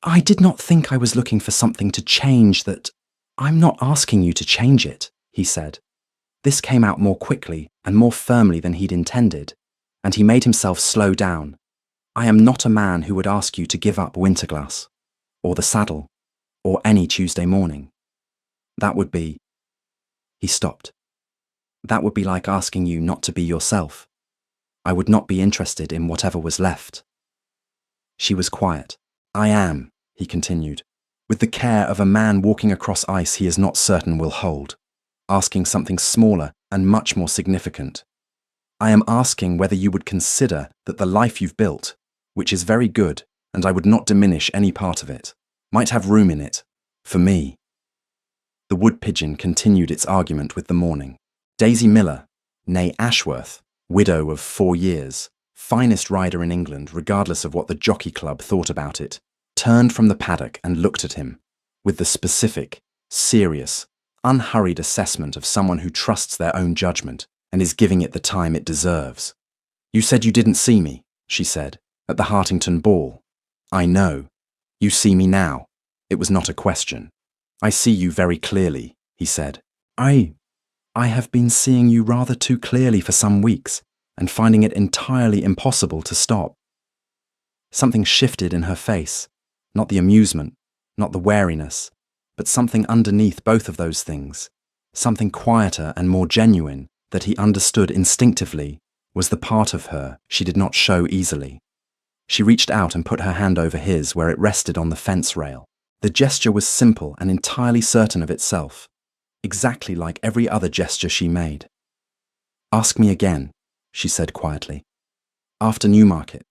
"I did not think I was looking for something to change that." "I'm not asking you to change it," he said. This came out more quickly and more firmly than he'd intended, and he made himself slow down. "I am not a man who would ask you to give up Winterglass, or the saddle, or any Tuesday morning. That would be..." He stopped. "That would be like asking you not to be yourself. I would not be interested in whatever was left." She was quiet. "I am," he continued, with the care of a man walking across ice he is not certain will hold, asking something smaller and much more significant. "I am asking whether you would consider that the life you've built, which is very good, and I would not diminish any part of it, might have room in it, for me." The wood pigeon continued its argument with the morning. Daisy Miller, née Ashworth, widow of 4 years, finest rider in England, regardless of what the Jockey Club thought about it, turned from the paddock and looked at him, with the specific, serious, unhurried assessment of someone who trusts their own judgment and is giving it the time it deserves. "You said you didn't see me," she said, "at the Hartington ball. I know. You see me now. It was not a question." "I see you very clearly," he said. I have been seeing you rather too clearly for some weeks, and finding it entirely impossible to stop." Something shifted in her face, not the amusement, not the wariness, but something underneath both of those things, something quieter and more genuine that he understood instinctively was the part of her she did not show easily. She reached out and put her hand over his where it rested on the fence rail. The gesture was simple and entirely certain of itself, exactly like every other gesture she made. "Ask me again," she said quietly. "After Newmarket,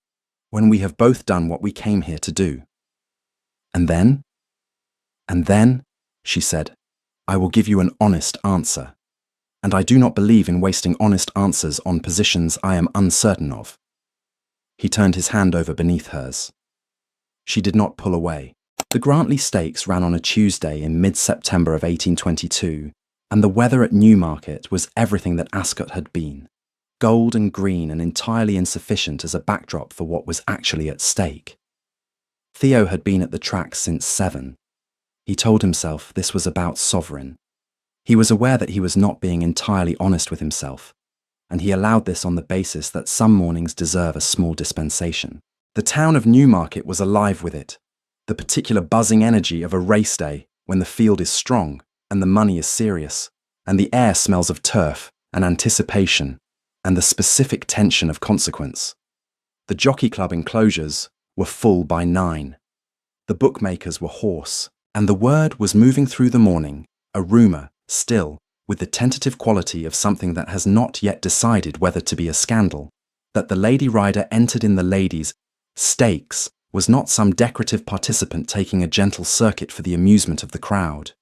when we have both done what we came here to do." "And then?" "And then," she said, "I will give you an honest answer. And I do not believe in wasting honest answers on positions I am uncertain of." He turned his hand over beneath hers. She did not pull away. The Grantley Stakes ran on a Tuesday in mid-September of 1822, and the weather at Newmarket was everything that Ascot had been. Gold and green and entirely insufficient as a backdrop for what was actually at stake. Theo had been at the track since 7. He told himself this was about Sovereign. He was aware that he was not being entirely honest with himself, and he allowed this on the basis that some mornings deserve a small dispensation. The town of Newmarket was alive with it, the particular buzzing energy of a race day when the field is strong and the money is serious, and the air smells of turf and anticipation and the specific tension of consequence. The Jockey Club enclosures were full by 9. The bookmakers were hoarse, and the word was moving through the morning, a rumour, still, with the tentative quality of something that has not yet decided whether to be a scandal, that the lady rider entered in the ladies' stakes was not some decorative participant taking a gentle circuit for the amusement of the crowd.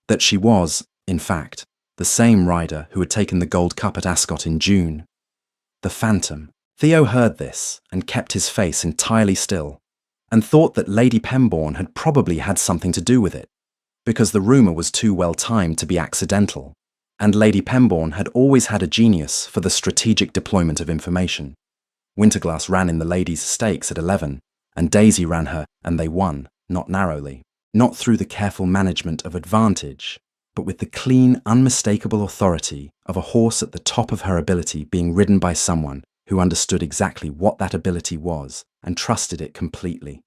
That she was, in fact, the same rider who had taken the Gold Cup at Ascot in June. The Phantom. Theo heard this and kept his face entirely still, and thought that Lady Pembourne had probably had something to do with it, because the rumour was too well timed to be accidental, and Lady Pembourne had always had a genius for the strategic deployment of information. Winterglass ran in the ladies' stakes at 11, and Daisy ran her, and they won, not narrowly, not through the careful management of advantage, but with the clean, unmistakable authority of a horse at the top of her ability being ridden by someone who understood exactly what that ability was and trusted it completely.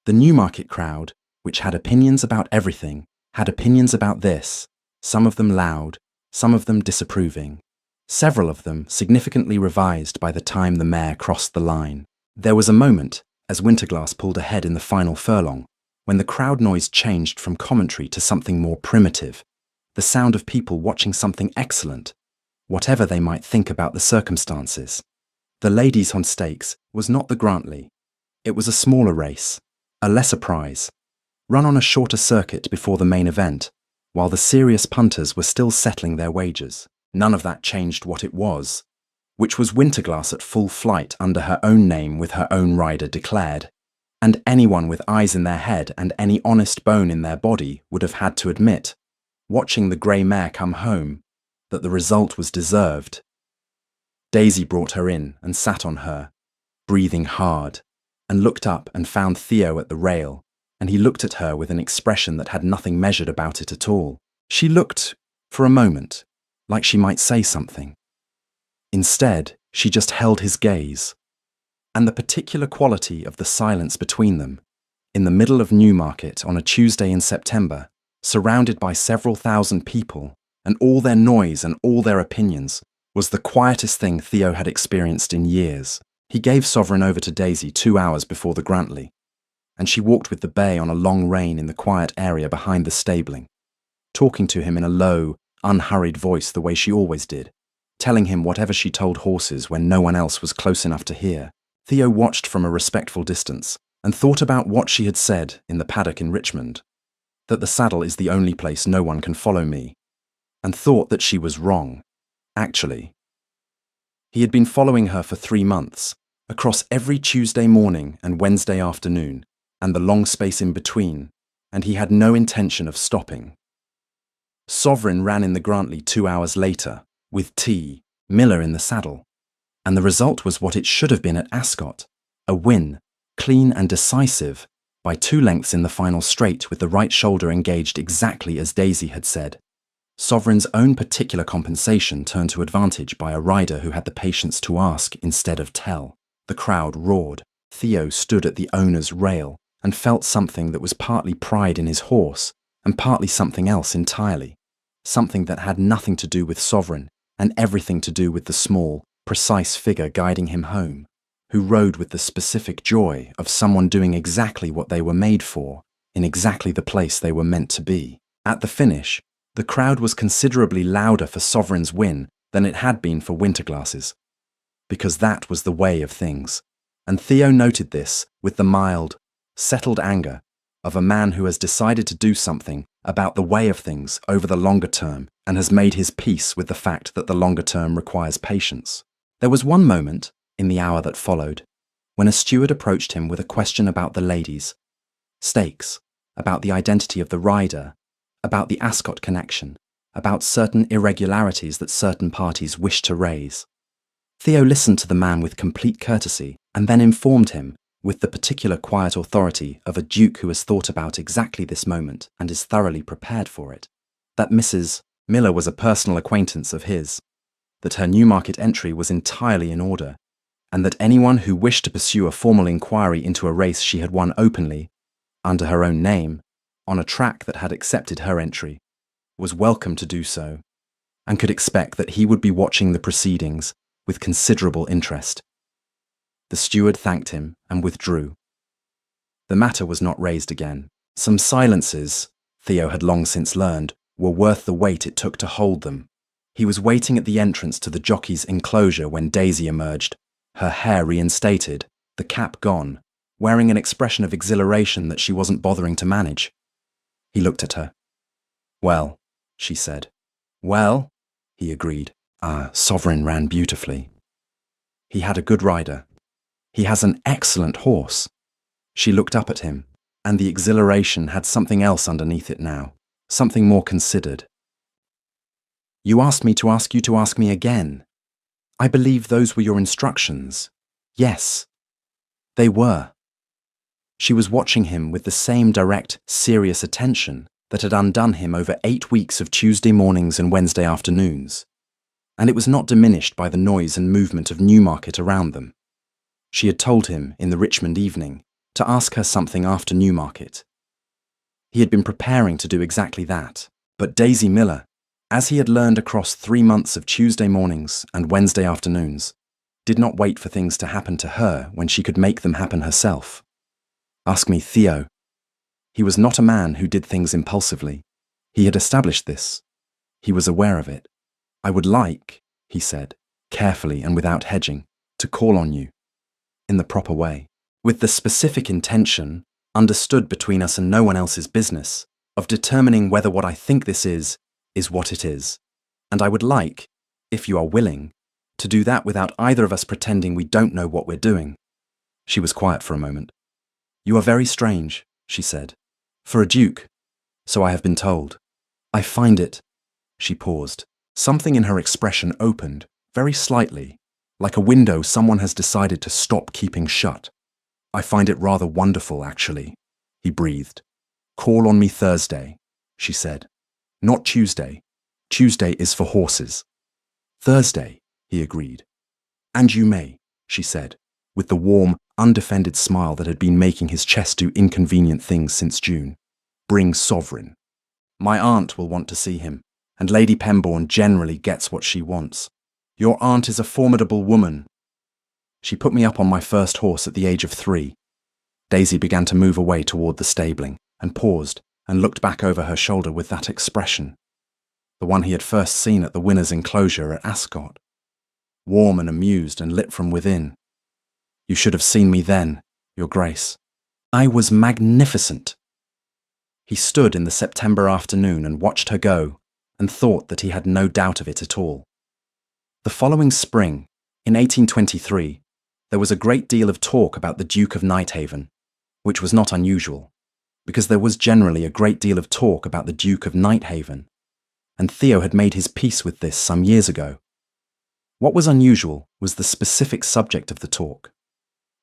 The Newmarket crowd, which had opinions about everything, had opinions about this, some of them loud, some of them disapproving, several of them significantly revised by the time the mare crossed the line. There was a moment, as Winterglass pulled ahead in the final furlong, when the crowd noise changed from commentary to something more primitive, the sound of people watching something excellent, whatever they might think about the circumstances. The Ladies on Stakes was not the Grantley. It was a smaller race, a lesser prize, run on a shorter circuit before the main event, while the serious punters were still settling their wagers. None of that changed what it was, which was Winterglass at full flight under her own name with her own rider declared, and anyone with eyes in their head and any honest bone in their body would have had to admit, watching the grey mare come home, that the result was deserved. Daisy brought her in and sat on her, breathing hard, and looked up and found Theo at the rail, and he looked at her with an expression that had nothing measured about it at all. She looked, for a moment, like she might say something. Instead, she just held his gaze, and the particular quality of the silence between them, in the middle of Newmarket on a Tuesday in September, surrounded by several thousand people, and all their noise and all their opinions, was the quietest thing Theo had experienced in years. He gave Sovereign over to Daisy 2 hours before the Grantley, and she walked with the bay on a long rein in the quiet area behind the stabling, talking to him in a low, unhurried voice the way she always did, telling him whatever she told horses when no one else was close enough to hear. Theo watched from a respectful distance and thought about what she had said in the paddock in Richmond, that the saddle is the only place no one can follow me, and thought that she was wrong, actually. He had been following her for 3 months, across every Tuesday morning and Wednesday afternoon, and the long space in between, and he had no intention of stopping. Sovereign ran in the Grantley 2 hours later, with T. Miller in the saddle, and the result was what it should have been at Ascot, a win, clean and decisive, by 2 lengths in the final straight with the right shoulder engaged exactly as Daisy had said. Sovereign's own particular compensation turned to advantage by a rider who had the patience to ask instead of tell. The crowd roared. Theo stood at the owner's rail and felt something that was partly pride in his horse and partly something else entirely. Something that had nothing to do with Sovereign and everything to do with the small, precise figure guiding him home, who rode with the specific joy of someone doing exactly what they were made for, in exactly the place they were meant to be. At the finish, the crowd was considerably louder for Sovereign's win than it had been for Winterglass's, because that was the way of things, and Theo noted this with the mild, settled anger of a man who has decided to do something about the way of things over the longer term and has made his peace with the fact that the longer term requires patience. There was one moment, in the hour that followed, when a steward approached him with a question about the ladies, stakes, about the identity of the rider, about the Ascot connection, about certain irregularities that certain parties wished to raise. Theo listened to the man with complete courtesy and then informed him, with the particular quiet authority of a duke who has thought about exactly this moment and is thoroughly prepared for it, that Mrs. Miller was a personal acquaintance of his, that her Newmarket entry was entirely in order, and that anyone who wished to pursue a formal inquiry into a race she had won openly, under her own name, on a track that had accepted her entry, was welcome to do so, and could expect that he would be watching the proceedings with considerable interest. The steward thanked him and withdrew. The matter was not raised again. Some silences, Theo had long since learned, were worth the weight it took to hold them. He was waiting at the entrance to the jockey's enclosure when Daisy emerged, her hair reinstated, the cap gone, wearing an expression of exhilaration that she wasn't bothering to manage. He looked at her. "Well," she said. "Well," he agreed. Sovereign ran beautifully. He had a good rider. He has an excellent horse. She looked up at him, and the exhilaration had something else underneath it now, something more considered. "You asked me to ask you to ask me again. I believe those were your instructions." "Yes, they were." She was watching him with the same direct, serious attention that had undone him over 8 weeks of Tuesday mornings and Wednesday afternoons, and it was not diminished by the noise and movement of Newmarket around them. She had told him, in the Richmond evening, to ask her something after Newmarket. He had been preparing to do exactly that, but Daisy Miller, as he had learned across 3 months of Tuesday mornings and Wednesday afternoons, did not wait for things to happen to her when she could make them happen herself. "Ask me, Theo." He was not a man who did things impulsively. He had established this. He was aware of it. "I would like," he said, carefully and without hedging, "to call on you, in the proper way, with the specific intention, understood between us and no one else's business, of determining whether what I think this is what it is. And I would like, if you are willing, to do that without either of us pretending we don't know what we're doing." She was quiet for a moment. "You are very strange," she said, "for a duke, so I have been told. I find it—" She paused. Something in her expression opened, very slightly, like a window someone has decided to stop keeping shut. "I find it rather wonderful, actually," he breathed. "Call on me Thursday," she said. "Not Tuesday. Tuesday is for horses." "Thursday," he agreed. "And you may," she said, with the warm, undefended smile that had been making his chest do inconvenient things since June. "Bring Sovereign. My aunt will want to see him, and Lady Pembourne generally gets what she wants. Your aunt is a formidable woman. She put me up on my first horse at the age of 3. Daisy began to move away toward the stabling, and paused, and looked back over her shoulder with that expression, the one he had first seen at the winner's enclosure at Ascot, warm and amused and lit from within. "You should have seen me then, Your Grace. I was magnificent." He stood in the September afternoon and watched her go, and thought that he had no doubt of it at all. The following spring, In 1823, there was a great deal of talk about the Duke of Nighthaven, which was not unusual, because there was generally a great deal of talk about the Duke of Nighthaven, and Theo had made his peace with this some years ago. What was unusual was the specific subject of the talk.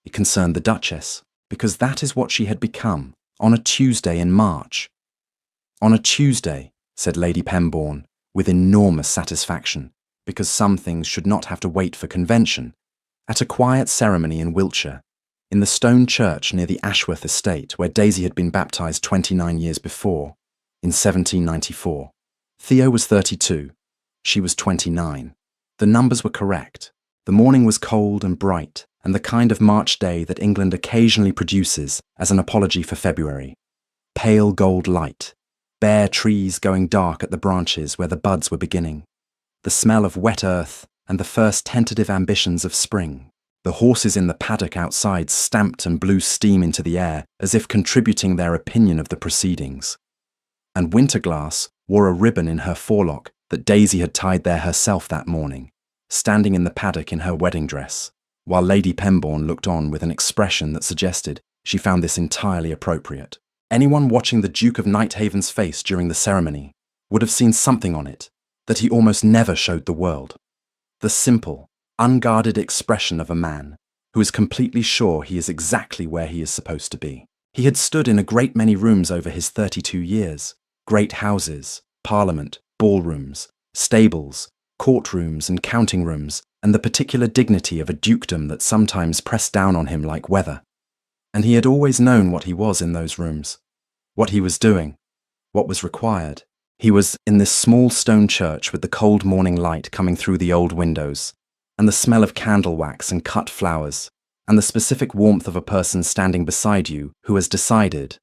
It concerned the Duchess, because that is what she had become on a Tuesday in March. On a Tuesday, said Lady Pembourne, with enormous satisfaction, because some things should not have to wait for convention, at a quiet ceremony in Wiltshire, in the stone church near the Ashworth estate where Daisy had been baptised 29 years before, in 1794. Theo was 32. She was 29. The numbers were correct. The morning was cold and bright, and the kind of March day that England occasionally produces as an apology for February. Pale gold light, bare trees going dark at the branches where the buds were beginning, the smell of wet earth and the first tentative ambitions of spring. The horses in the paddock outside stamped and blew steam into the air as if contributing their opinion of the proceedings. And Winterglass wore a ribbon in her forelock that Daisy had tied there herself that morning, standing in the paddock in her wedding dress, while Lady Pembourne looked on with an expression that suggested she found this entirely appropriate. Anyone watching the Duke of Nighthaven's face during the ceremony would have seen something on it that he almost never showed the world. The simple, unguarded expression of a man who is completely sure he is exactly where he is supposed to be. He had stood in a great many rooms over his 32 years, great houses, parliament, ballrooms, stables, courtrooms and counting rooms, and the particular dignity of a dukedom that sometimes pressed down on him like weather. And he had always known what he was in those rooms, what he was doing, what was required. He was in this small stone church with the cold morning light coming through the old windows, and the smell of candle wax and cut flowers, and the specific warmth of a person standing beside you who has decided,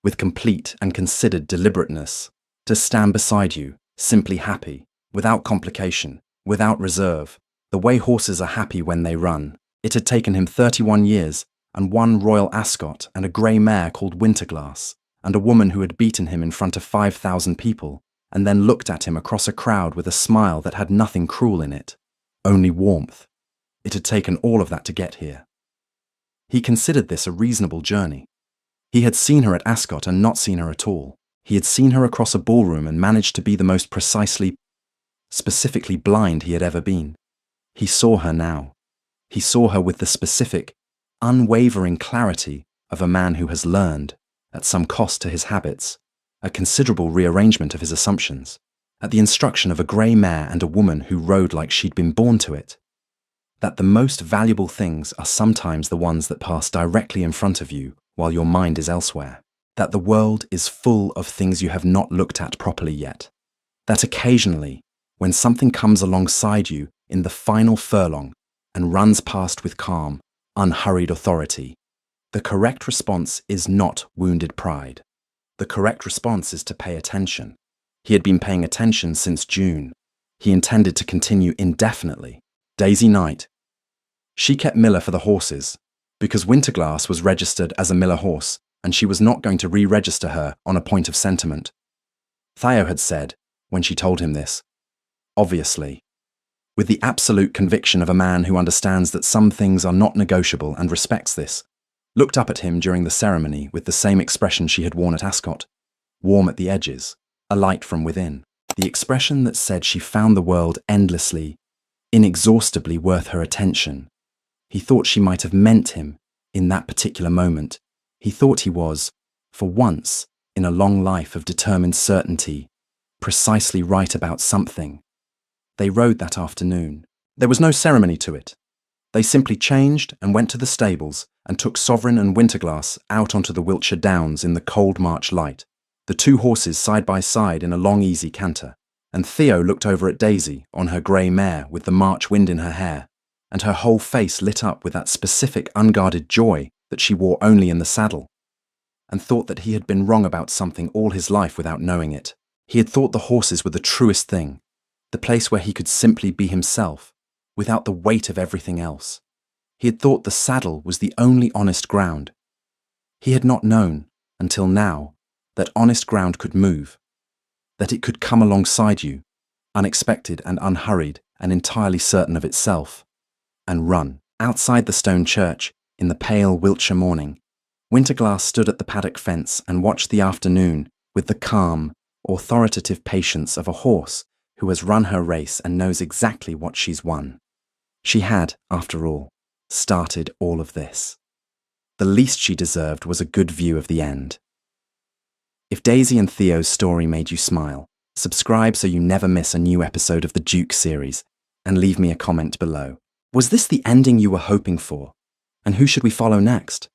with complete and considered deliberateness, to stand beside you, simply happy, without complication, without reserve, the way horses are happy when they run. It had taken him 31 years, and one royal Ascot and a grey mare called Winterglass, and a woman who had beaten him in front of 5,000 people, and then looked at him across a crowd with a smile that had nothing cruel in it, only warmth. It had taken all of that to get here. He considered this a reasonable journey. He had seen her at Ascot and not seen her at all. He had seen her across a ballroom and managed to be the most specifically blind he had ever been. He saw her now. He saw her with the specific, unwavering clarity of a man who has learned, at some cost to his habits, a considerable rearrangement of his assumptions, at the instruction of a grey mare and a woman who rode like she'd been born to it, that the most valuable things are sometimes the ones that pass directly in front of you while your mind is elsewhere, that the world is full of things you have not looked at properly yet, that occasionally, when something comes alongside you in the final furlong and runs past with calm, unhurried authority, the correct response is not wounded pride. The correct response is to pay attention. He had been paying attention since June. He intended to continue indefinitely. Daisy Knight. She kept Miller for the horses, because Winterglass was registered as a Miller horse, and she was not going to re-register her on a point of sentiment. Theo had said, when she told him this, obviously, with the absolute conviction of a man who understands that some things are not negotiable and respects this, looked up at him during the ceremony with the same expression she had worn at Ascot, warm at the edges, alight from within, the expression that said she found the world endlessly, inexhaustibly worth her attention. He thought she might have meant him in that particular moment. He thought he was, for once, in a long life of determined certainty, precisely right about something. They rode that afternoon. There was no ceremony to it. They simply changed and went to the stables and took Sovereign and Winterglass out onto the Wiltshire Downs in the cold March light, the two horses side by side in a long easy canter, and Theo looked over at Daisy on her grey mare with the March wind in her hair, and her whole face lit up with that specific unguarded joy that she wore only in the saddle, and thought that he had been wrong about something all his life without knowing it. He had thought the horses were the truest thing, the place where he could simply be himself, without the weight of everything else. He had thought the saddle was the only honest ground. He had not known, until now, that honest ground could move, that it could come alongside you, unexpected and unhurried and entirely certain of itself, and run. Outside the stone church, in the pale Wiltshire morning, Winterglass stood at the paddock fence and watched the afternoon with the calm, authoritative patience of a horse who has run her race and knows exactly what she's won. She had, after all, started all of this. The least she deserved was a good view of the end. If Daisy and Theo's story made you smile, subscribe so you never miss a new episode of the Duke series, and leave me a comment below. Was this the ending you were hoping for? And who should we follow next?